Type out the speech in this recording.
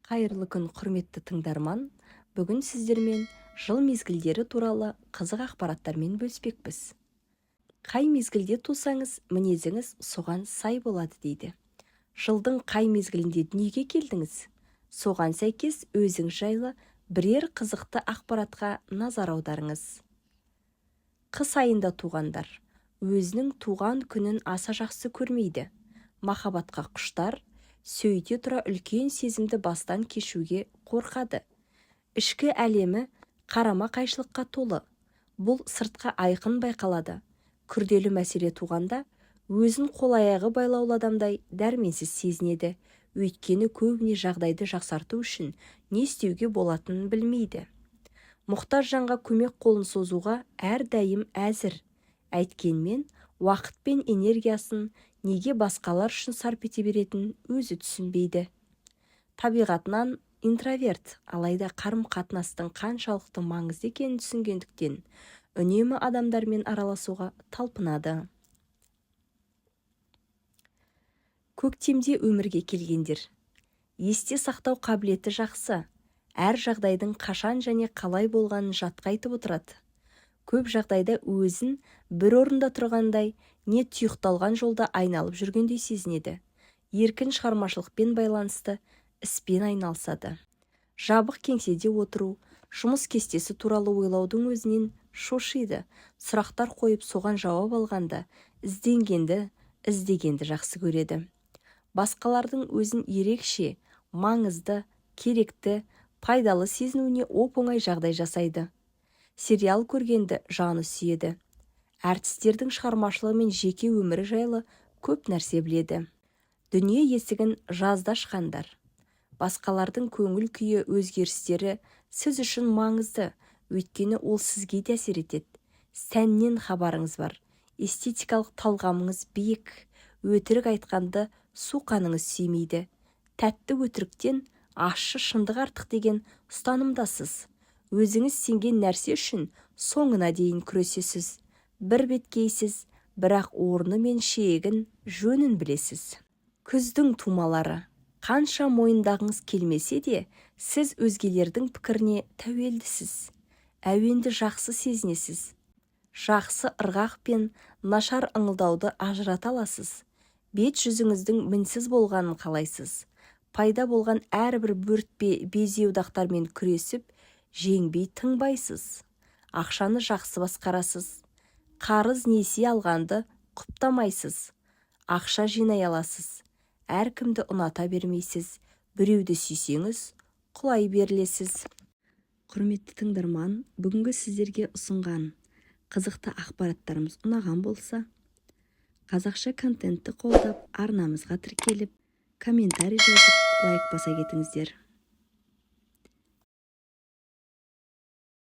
Қайырлы күн, құрметті тыңдарман. Бүгін сіздермен жыл мезгілдері туралы қызық ақпараттармен бөліспекпіз. Қай мезгілде тусаңыз, мінезіңіз соған сай болады дейді. Жылдың қай мезгілінде дүниеге келдіңіз? Соған сәйкес өзіңіз жайлы бірер қызықты ақпаратқа назар аударыңыз. Қыс айында туғандар өзінің туған күнін аса жақсы көрмейді. Махаббатқа құштар, сөйте тұра үлкен сезімді бастан кешуге қорқады. Ішкі әлемі қарама қайшылыққа толы. Бұл сыртқа айқын байқалады. Күрделі мәселе туғанда өзін қол-аяғы байлаулы адамдай дәрменсіз сезінеді. Өйткені көбіне жағдайды жақсарту үшін не істеуге болатынын білмейді. Мұқтаж жанға көмек қолын созуға әрдайым әзір. Әйткенмен, уақыт пен энергиясын неге басқалар үшін сарп ете беретінін өзі түсінбейді. Табиғатынан интроверт, алайда қарым-қатынастың қаншалықты маңызды екенін түсінгендіктен үнемі адамдармен араласуға талпынады. Көктемде өмірге келгендер. Есте сақтау қабілеті жақсы. Әр жағдайдың қашан және қалай болғанын жатқа айтып отырады. Көп жағдайда өзін бір орында тұрғандай, не тұйықталған жолда айналып жүргендей сезінеді. Еркін шығармашылықпен байланысты іспен айналысады. Жабық кеңседе отыру, жұмыс кестесі туралы ойлаудың өзінен шошиды. Сұрақтар қойып соған жауап алғанда іздегенді жақсы көреді. Басқалардың өзін ерекше, маңызды, керекті, пайдалы сезінуіне оп-оңай жағдай жасайды. Сериал көргенді жаны сүйеді. Әртістердің шығармашылығы мен жеке өмірі жайлы көп нәрсе біледі. Дүние есігін жазда ашқандар. Басқалардың көңіл күйі өзгерістері сіз үшін маңызды, өйткені ол сізге де әсер етеді. Сәннен хабарыңыз бар, эстетикалық талғамыңыз биік, өтірік айтқанды суқаныңыз сүймейді. Тәтті өтіріктен ащы шындық артық деген ұстанымдасыз. Өзіңіз сенген нәрсе үшін соңына дейін күресесіз. Бір беткейсіз, бірақ орны мен шегін жөнін білесіз. Күздің тумалары. Қанша мойындағыңыз келмесе де, сіз өзгелердің пікіріне тәуелдісіз. Әуенді жақсы сезінесіз. Жақсы ырғақ пен нашар ыңылдауды ажырата аласыз. Бет жүзіңіздің мінсіз болғанын қалайсыз. Пайда болған әрбір бөртпе безеудақтармен күресіп, жеңбей тыңбайсыз. Ақшаны жақсы басқарасыз. Қарыз несие алғанды құптамайсыз. Ақша жинай аласыз. Әркімді ұната бермейсіз. Біреуді сүйсеңіз, құлай берілесіз. Құрметті тыңдарман, бүгінгі сіздерге ұсынған қызықты ақпараттарымыз ұнаған болса, қазақша контентті қолдап, арнамызға тіркеліп, комментарий жазып, лайк баса кетіңіздер.